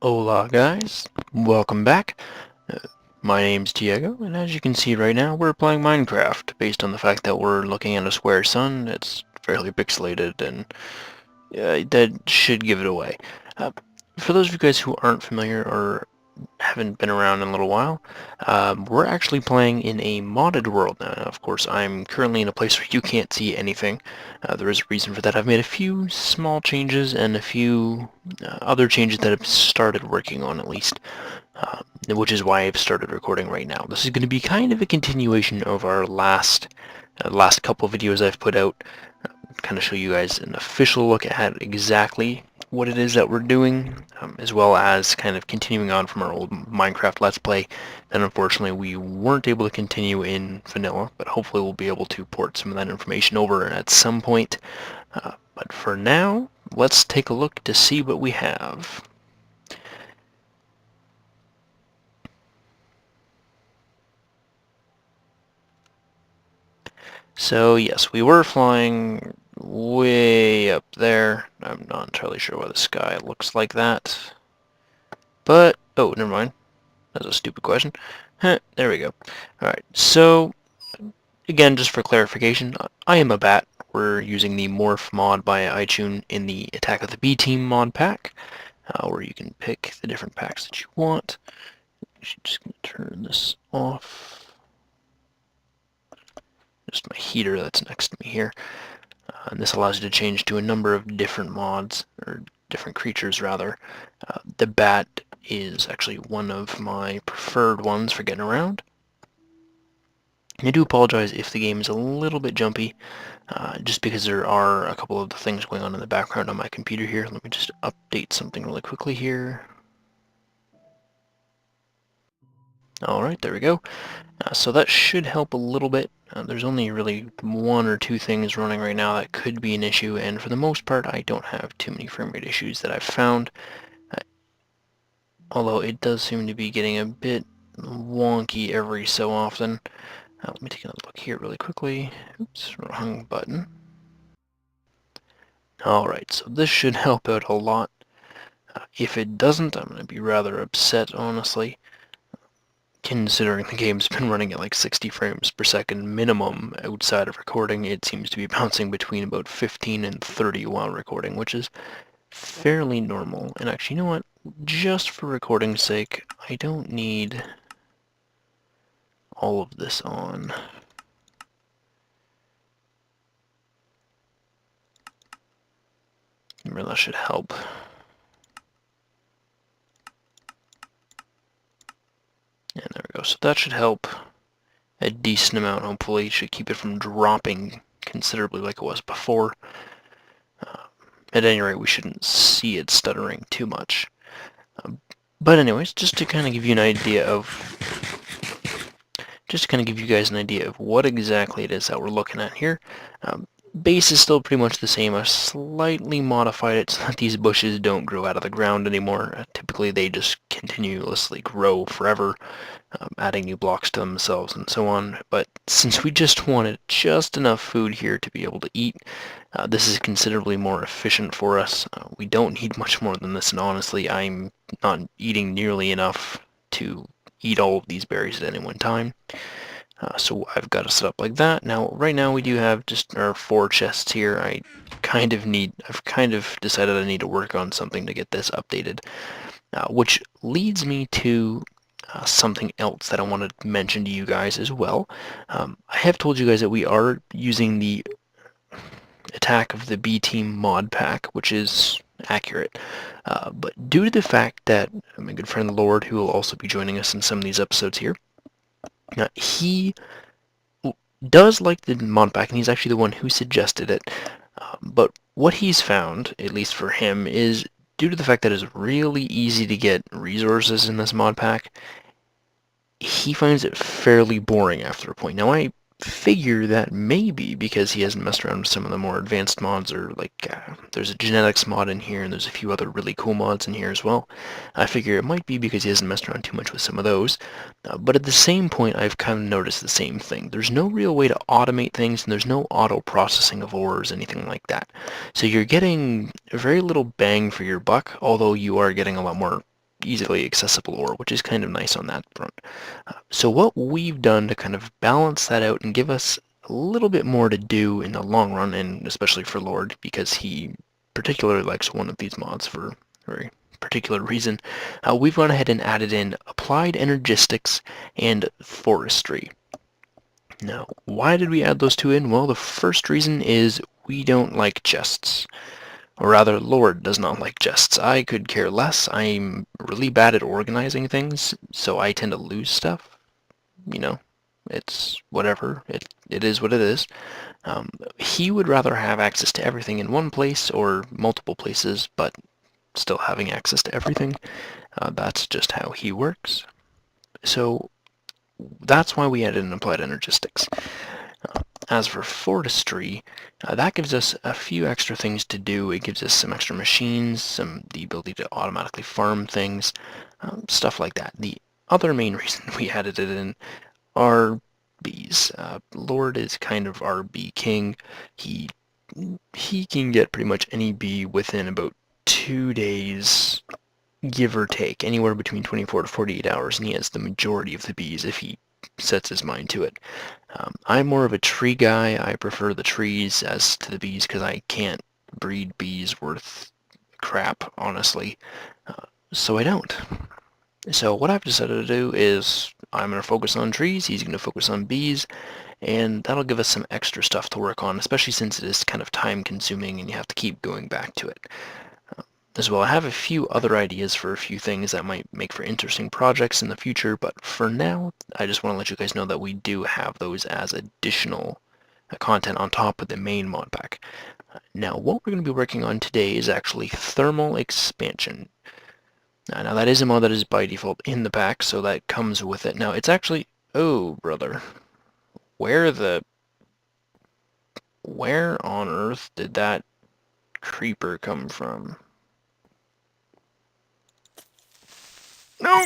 Hola guys, welcome back. Uh, my name's Diego, and as you can see right now, we're playing Minecraft. Based on the fact that we're looking at a square sun, it's fairly pixelated, and that should give it away. Uh, for those of you guys who aren't familiar or haven't been around in a little while, we're actually playing in a modded world now. Of course, I'm currently in a place where you can't see anything. There is a reason for that. I've made a few small changes and a few other changes that I've started working on at least, which is why I've started recording right now. This is going to be kind of a continuation of our last couple videos I've put out, kind of show you guys an official look at exactly what it is that we're doing, as well as kind of continuing on from our old Minecraft Let's Play. And unfortunately we weren't able to continue in vanilla, but hopefully we'll be able to port some of that information over at some point. But for now, let's take a look to see what we have. So yes, we were flying way up there. I'm not entirely sure why the sky looks like that. But, oh, never mind. That's a stupid question. There we go. Alright, so, again, just for clarification, I am a bat. We're using the Morph mod by iTunes in the Attack of the B Team mod pack, where you can pick the different packs that you want. I'm just going to turn this off. Just my heater that's next to me here. And this allows you to change to a number of different mods, or different creatures rather. The bat is actually one of my preferred ones for getting around. I do apologize if the game is a little bit jumpy, just because there are a couple of the things going on in the background on my computer here. Let me just update something really quickly here. Alright, there we go. So that should help a little bit. There's only really one or two things running right now that could be an issue, and for the most part I don't have too many frame rate issues that I've found. Although it does seem to be getting a bit wonky every so often. Let me take another look here really quickly. Oops, wrong button. Alright, so this should help out a lot. If it doesn't, I'm going to be rather upset, honestly, considering the game's been running at like 60 frames per second minimum outside of recording. It seems to be bouncing between about 15 and 30 while recording, which is fairly normal. And actually, you know what? Just for recording's sake, I don't need all of this on. Remember, that should help. And there we go. So that should help a decent amount, hopefully. Should keep it from dropping considerably like it was before. At any rate, we shouldn't see it stuttering too much. But anyways, just to kind of give you an idea of... Just to kind of give you guys an idea of what exactly it is that we're looking at here. Base is still pretty much the same. I've slightly modified it so that these bushes don't grow out of the ground anymore. Typically they just continuously grow forever, adding new blocks to themselves and so on. But since we just wanted just enough food here to be able to eat, this is considerably more efficient for us. We don't need much more than this, and honestly I'm not eating nearly enough to eat all of these berries at any one time. So I've got it set up like that. Now, right now we do have just our 4 chests here. I've kind of decided I need to work on something to get this updated, which leads me to something else that I wanted to mention to you guys as well. I have told you guys that we are using the Attack of the B Team mod pack, which is accurate. But due to the fact that my good friend Lord, who will also be joining us in some of these episodes here, he does like the mod pack, and he's actually the one who suggested it. But what he's found, at least for him, is due to the fact that it's really easy to get resources in this mod pack, he finds it fairly boring after a point. Now, I figure that maybe because he hasn't messed around with some of the more advanced mods, or like there's a genetics mod in here and there's a few other really cool mods in here as well. I figure it might be because he hasn't messed around too much with some of those. But at the same point, I've kind of noticed the same thing. There's no real way to automate things, and there's no auto processing of ores, anything like that. So you're getting very little bang for your buck, although you are getting a lot more easily accessible ore, which is kind of nice on that front. So what we've done to kind of balance that out and give us a little bit more to do in the long run, and especially for Lord, because he particularly likes one of these mods for a very particular reason, we've gone ahead and added in applied energistics and forestry. Now, why did we add those two in? Well, the first reason is we don't like chests. Or rather, Lord does not like chests. I could care less. I'm really bad at organizing things, so I tend to lose stuff. You know, it's whatever. It is what it is. He would rather have access to everything in one place or multiple places, but still having access to everything. That's just how he works. So that's why we added an applied energistics. As for forestry, that gives us a few extra things to do. It gives us some extra machines, the ability to automatically farm things, stuff like that. The other main reason we added it in are bees. Lord is kind of our bee king. He can get pretty much any bee within about 2 days, give or take, anywhere between 24 to 48 hours, and he has the majority of the bees if he sets his mind to it. I'm more of a tree guy. I prefer the trees as to the bees because I can't breed bees worth crap, honestly. So I don't. So what I've decided to do is I'm going to focus on trees, he's going to focus on bees, and that'll give us some extra stuff to work on, especially since it is kind of time consuming and you have to keep going back to it. As well, I have a few other ideas for a few things that might make for interesting projects in the future, but for now, I just want to let you guys know that we do have those as additional content on top of the main mod pack. Now, what we're going to be working on today is actually thermal expansion. Now, that is a mod that is by default in the pack, so that comes with it. Now, it's actually... Oh, brother. Where on earth did that creeper come from? No!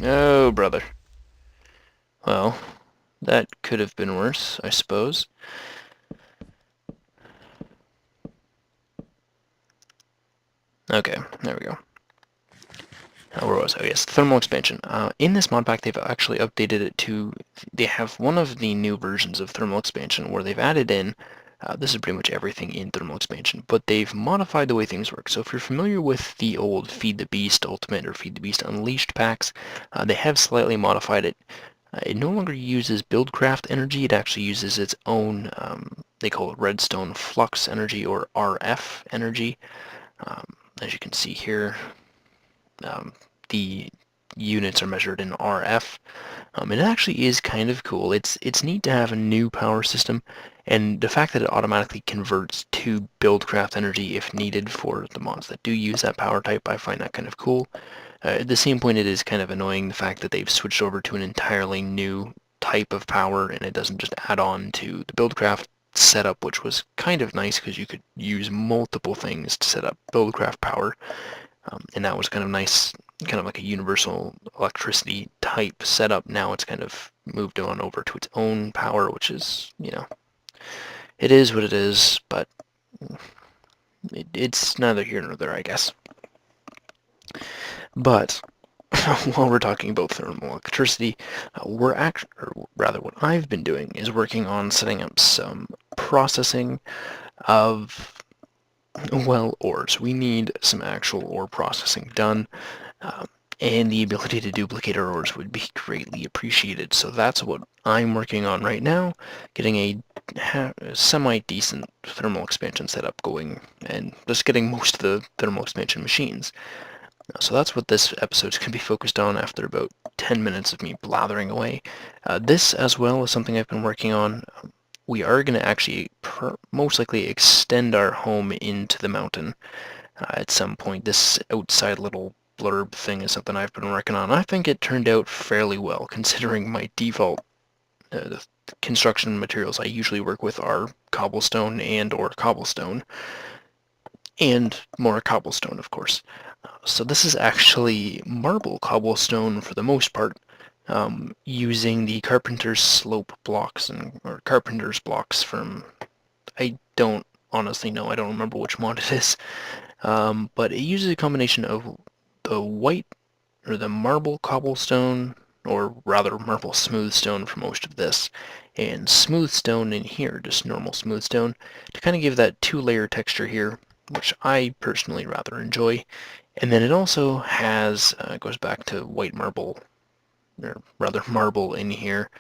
Oh, brother. Well, that could have been worse, I suppose. Okay, there we go. Where was I? Oh, yes, thermal expansion. In this mod pack, they've actually updated it to... They have one of the new versions of thermal expansion where they've added in... this is pretty much everything in thermal expansion, but they've modified the way things work. So if you're familiar with the old Feed the Beast Ultimate or Feed the Beast Unleashed packs, they have slightly modified it. It no longer uses Buildcraft energy, it actually uses its own, they call it Redstone Flux energy or RF energy. As you can see here, the units are measured in RF. It actually is kind of cool. It's neat to have a new power system, and the fact that it automatically converts to Buildcraft energy if needed for the mods that do use that power type, I find that kind of cool. At the same point, it is kind of annoying the fact that they've switched over to an entirely new type of power, and it doesn't just add on to the Buildcraft setup, which was kind of nice because you could use multiple things to set up Buildcraft power, and that was kind of nice, kind of like a universal electricity type setup. Now it's kind of moved on over to its own power, which is, you know, it is what it is, but it's neither here nor there, I guess. But while we're talking about thermal electricity, or rather what I've been doing is working on setting up some processing of, well, ores. We need some actual ore processing done, and the ability to duplicate our ores would be greatly appreciated. So that's what I'm working on right now, getting a semi-decent thermal expansion setup going, and just getting most of the thermal expansion machines. So that's what this episode's going to be focused on after about 10 minutes of me blathering away. This, as well, is something I've been working on. We are going to actually most likely extend our home into the mountain at some point. This outside little blurb thing is something I've been working on. I think it turned out fairly well, considering my default the construction materials I usually work with are cobblestone or cobblestone, and more cobblestone, of course. So this is actually marble cobblestone for the most part, using the carpenter's slope blocks or carpenter's blocks from, I don't honestly know, I don't remember which mod it is, but it uses a combination of the white, or the marble cobblestone, or rather marble smooth stone for most of this, and smooth stone in here, just normal smooth stone, to kind of give that two-layer texture here, which I personally rather enjoy. And then it also has, goes back to white marble, or rather marble in here,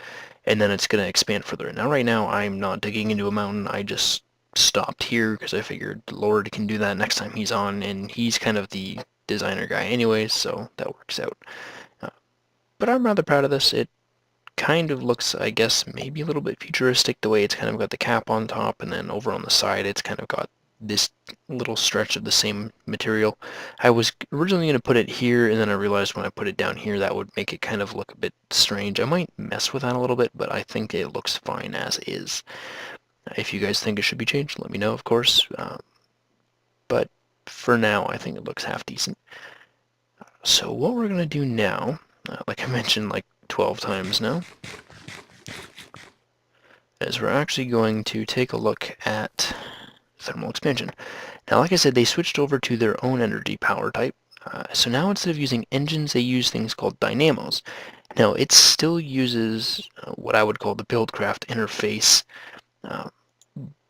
and then it's going to expand further. Now right now I'm not digging into a mountain, I just stopped here because I figured Lord can do that next time he's on, and he's kind of the designer guy anyways, so that works out. But I'm rather proud of this. It kind of looks, I guess, maybe a little bit futuristic, the way it's kind of got the cap on top, and then over on the side it's kind of got this little stretch of the same material. I was originally going to put it here, and then I realized when I put it down here that would make it kind of look a bit strange. I might mess with that a little bit, but I think it looks fine as is. If you guys think it should be changed, let me know, of course. But for now, I think it looks half decent. So what we're going to do now, like I mentioned like 12 times now, is we're actually going to take a look at thermal expansion. Now, like I said, they switched over to their own energy power type. So now instead of using engines, they use things called dynamos. Now, it still uses what I would call the Buildcraft interface.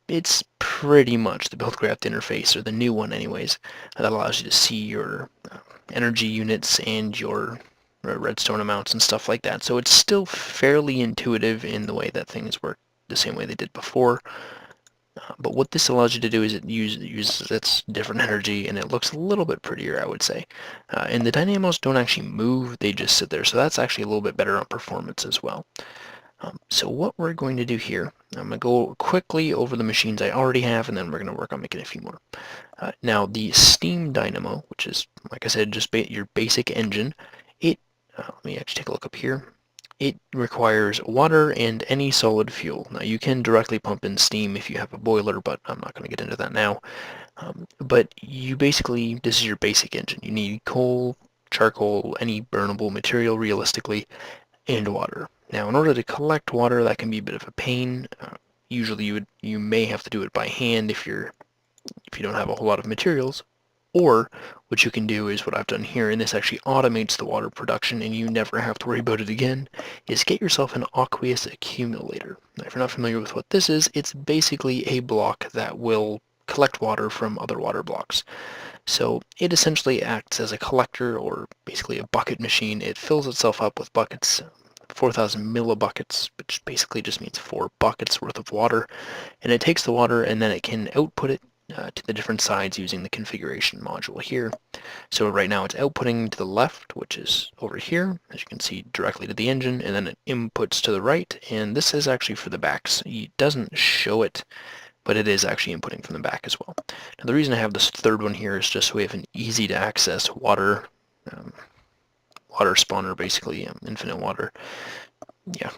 It's pretty much the Buildcraft interface, or the new one anyways, that allows you to see your energy units and your redstone amounts and stuff like that. So it's still fairly intuitive in the way that things work the same way they did before. But what this allows you to do is it uses its different energy, and it looks a little bit prettier, I would say. And the dynamos don't actually move, they just sit there, so that's actually a little bit better on performance as well. So what we're going to do here, I'm going to go quickly over the machines I already have, and then we're going to work on making a few more. Now, the steam dynamo, which is, like I said, just your basic engine, it, let me actually take a look up here. It requires water and any solid fuel. Now, you can directly pump in steam if you have a boiler, but I'm not going to get into that now. But you basically, this is your basic engine. You need coal, charcoal, any burnable material realistically, and water. Now, in order to collect water, that can be a bit of a pain. Usually you may have to do it by hand if you don't have a whole lot of materials, or what you can do is what I've done here, and this actually automates the water production and you never have to worry about it again, is get yourself an aqueous accumulator. Now, if you're not familiar with what this is, it's basically a block that will collect water from other water blocks. So it essentially acts as a collector, or basically a bucket machine. It fills itself up with buckets, 4,000 millibuckets, which basically just means 4 buckets worth of water, and it takes the water and then it can output it to the different sides using the configuration module here. So right now it's outputting to the left, which is over here, as you can see, directly to the engine, and then it inputs to the right, and this is actually for the back. So it doesn't show it, but it is actually inputting from the back as well. Now, the reason I have this third one here is just so we have an easy to access water water spawner, basically, infinite water. Yeah,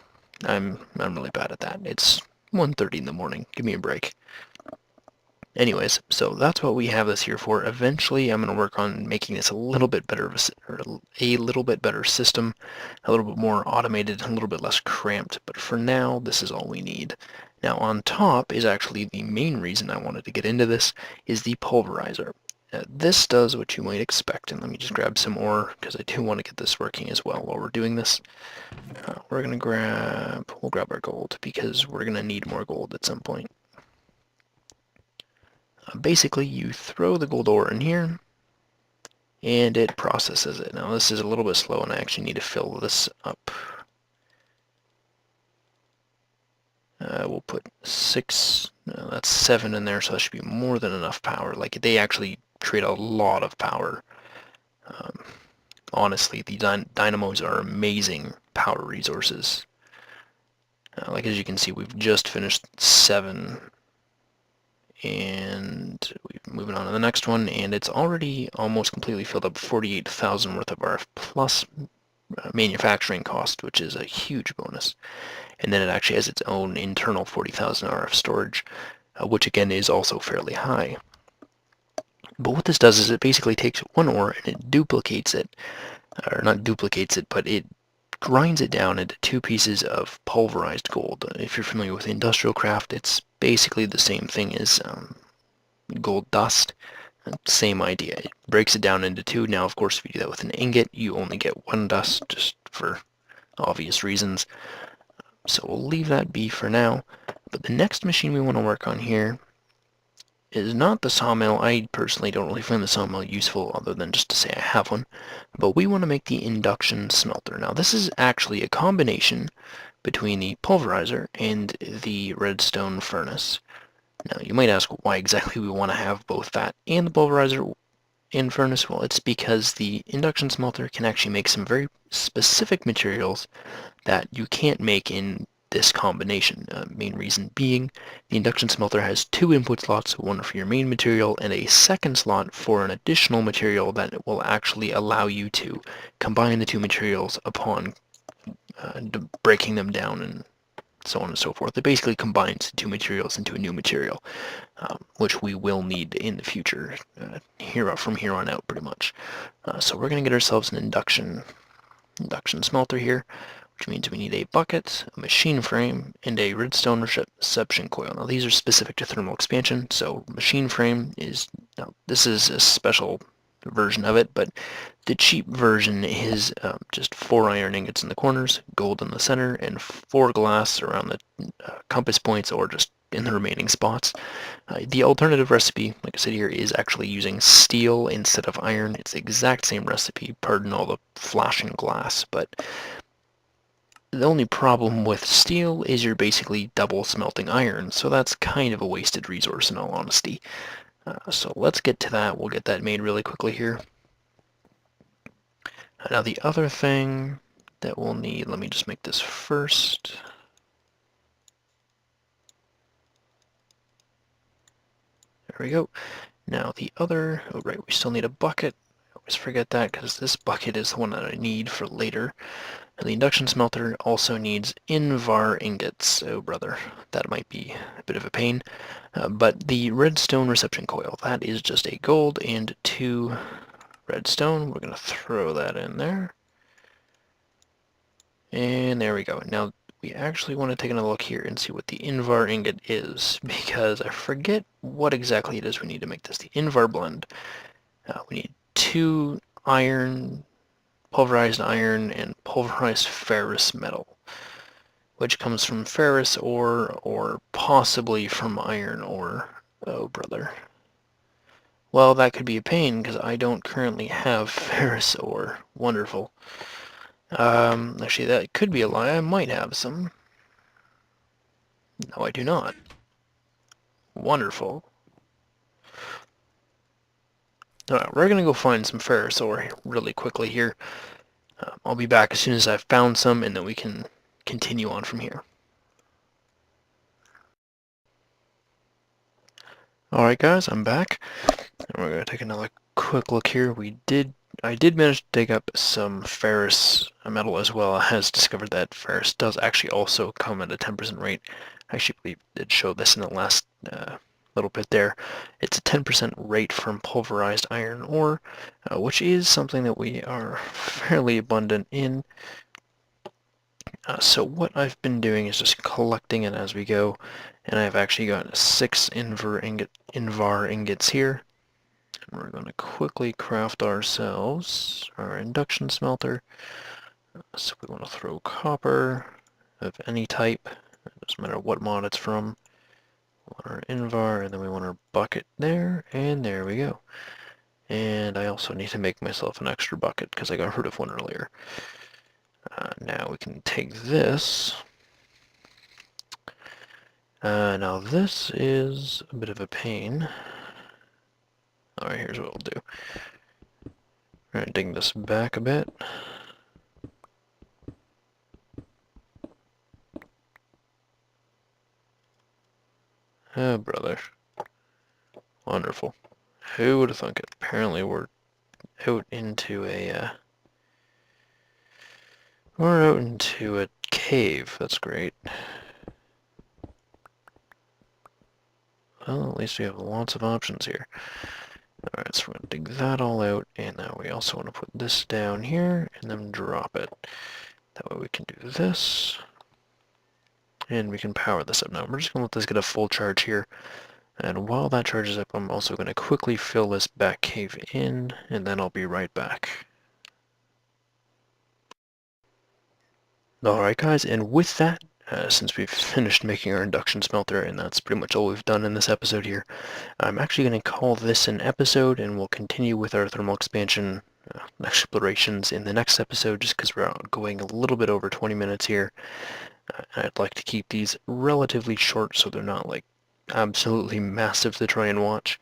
I'm really bad at that. It's 1:30 in the morning. Give me a break. Anyways, so that's what we have this here for. Eventually, I'm going to work on making this a little bit better, or a little bit better system, a little bit more automated, a little bit less cramped. But for now, this is all we need. Now, on top is actually the main reason I wanted to get into this, is the pulverizer. This does what you might expect, and let me just grab some ore, because I do want to get this working as well while we're doing this. We'll grab our gold, because we're going to need more gold at some point. Basically, you throw the gold ore in here, and it processes it. Now, this is a little bit slow, and I actually need to fill this up. We'll put 6, that's 7 in there, so that should be more than enough power. Like, they actually create a lot of power. Honestly, the dynamos are amazing power resources. Like, as you can see, we've just finished 7, and we're moving on to the next one, and it's already almost completely filled up 48,000 worth of RF plus manufacturing cost, which is a huge bonus. And then it actually has its own internal 40,000 RF storage, which again is also fairly high. But what this does is it basically takes one ore and it duplicates it, or not duplicates it, but it grinds it down into 2 pieces of pulverized gold. If you're familiar with industrial craft, it's basically the same thing as gold dust. Same idea. It breaks it down into two. Now, of course, if you do that with an ingot, you only get one dust, just for obvious reasons. So we'll leave that be for now. But the next machine we want to work on here is not the sawmill. I personally don't really find the sawmill useful other than just to say I have one. But we want to make the induction smelter. Now, this is actually a combination between the pulverizer and the redstone furnace. Now, you might ask why exactly we want to have both that and the pulverizer in furnace. Well, it's because the induction smelter can actually make some very specific materials that you can't make in this combination. Main reason being, the induction smelter has two input slots, one for your main material and a second slot for an additional material that will actually allow you to combine the two materials upon breaking them down and so on and so forth. It basically combines two materials into a new material, which we will need in the future, from here on out, pretty much. So we're going to get ourselves an induction smelter here, which means we need a bucket, a machine frame, and a redstone reception coil. Now these are specific to thermal expansion, so machine frame is, now this is a special version of it, but the cheap version is just 4 iron ingots in the corners, gold in the center, and 4 glass around the compass points or just in the remaining spots. The alternative recipe, like I said here, is actually using steel instead of iron. It's the exact same recipe, pardon all the flashing glass, but the only problem with steel is you're basically double smelting iron, so that's kind of a wasted resource in all honesty. So let's get to that. We'll get that made really quickly here. Now the other thing that we'll need, let me just make this first. There we go. Now the other, oh right, we still need a bucket. I always forget that because this bucket is the one that I need for later. And the induction smelter also needs invar ingots. Oh brother, that might be a bit of a pain. But the redstone reception coil, that is just a gold and 2 redstone. We're going to throw that in there. And there we go. Now we actually want to take another look here and see what the invar ingot is, because I forget what exactly it is we need to make this. The invar blend. We need 2 iron, pulverized iron, and pulverized ferrous metal, which comes from ferrous ore or possibly from iron ore. Oh brother. Well, that could be a pain because I don't currently have ferrous ore. Wonderful. Actually, that could be a lie. I might have some. No, I do not. Wonderful. Alright, we're gonna go find some ferrous ore really quickly here. I'll be back as soon as I've found some, and then we can continue on from here. Alright guys, I'm back. And we're gonna take another quick look here. I did manage to dig up some ferrous metal as well. I has discovered that ferrous does actually also come at a 10% rate. I actually believe it did show this in the last little bit there. It's a 10% rate from pulverized iron ore, which is something that we are fairly abundant in. So what I've been doing is just collecting it as we go, and I've actually got 6 invar ingots here. And we're going to quickly craft ourselves our induction smelter. So we want to throw copper of any type, it doesn't matter what mod it's from. We want our invar, and then we want our bucket there, and there we go. And I also need to make myself an extra bucket because I got rid of one earlier. Now we can take this. Now this is a bit of a pain. Alright, here's what we'll do. We're going to dig this back a bit. Oh, brother. Wonderful. Who would have thunk it? Apparently we're out into a, cave. That's great. Well, at least we have lots of options here. Alright, so we're going to dig that all out, and now we also want to put this down here, and then drop it. That way we can do this, and we can power this up. Now, we're just going to let this get a full charge here, And while that charges up, I'm also going to quickly fill this back cave in, and then I'll be right back. Alright guys, and with that, since we've finished making our induction smelter, and that's pretty much all we've done in this episode here, I'm actually going to call this an episode, and we'll continue with our thermal expansion explorations in the next episode, just because we're going a little bit over 20 minutes here. I'd like to keep these relatively short so they're not like absolutely massive to try and watch.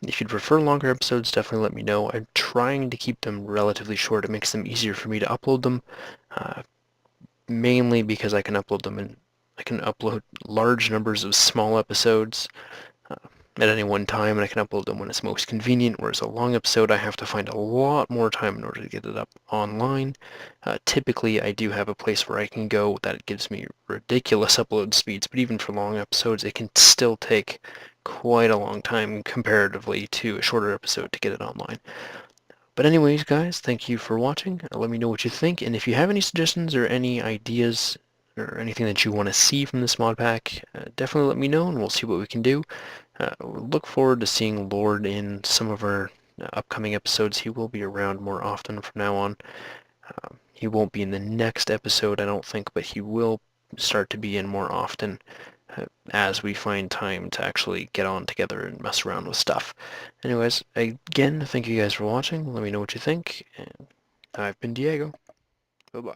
If you'd prefer longer episodes, definitely let me know. I'm trying to keep them relatively short. It makes them easier for me to upload them. Mainly because I can upload them and I can upload large numbers of small episodes at any one time, and I can upload them when it's most convenient, whereas a long episode I have to find a lot more time in order to get it up online. Typically I do have a place where I can go that gives me ridiculous upload speeds, but even for long episodes it can still take quite a long time comparatively to a shorter episode to get it online. But anyways, guys, thank you for watching. Let me know what you think, and if you have any suggestions or any ideas or anything that you want to see from this mod pack, definitely let me know, and we'll see what we can do. We'll look forward to seeing Lord in some of our upcoming episodes. He will be around more often from now on. He won't be in the next episode, I don't think, but he will start to be in more often as we find time to actually get on together and mess around with stuff. Anyways, again, thank you guys for watching. Let me know what you think, and I've been Diego. Bye-bye.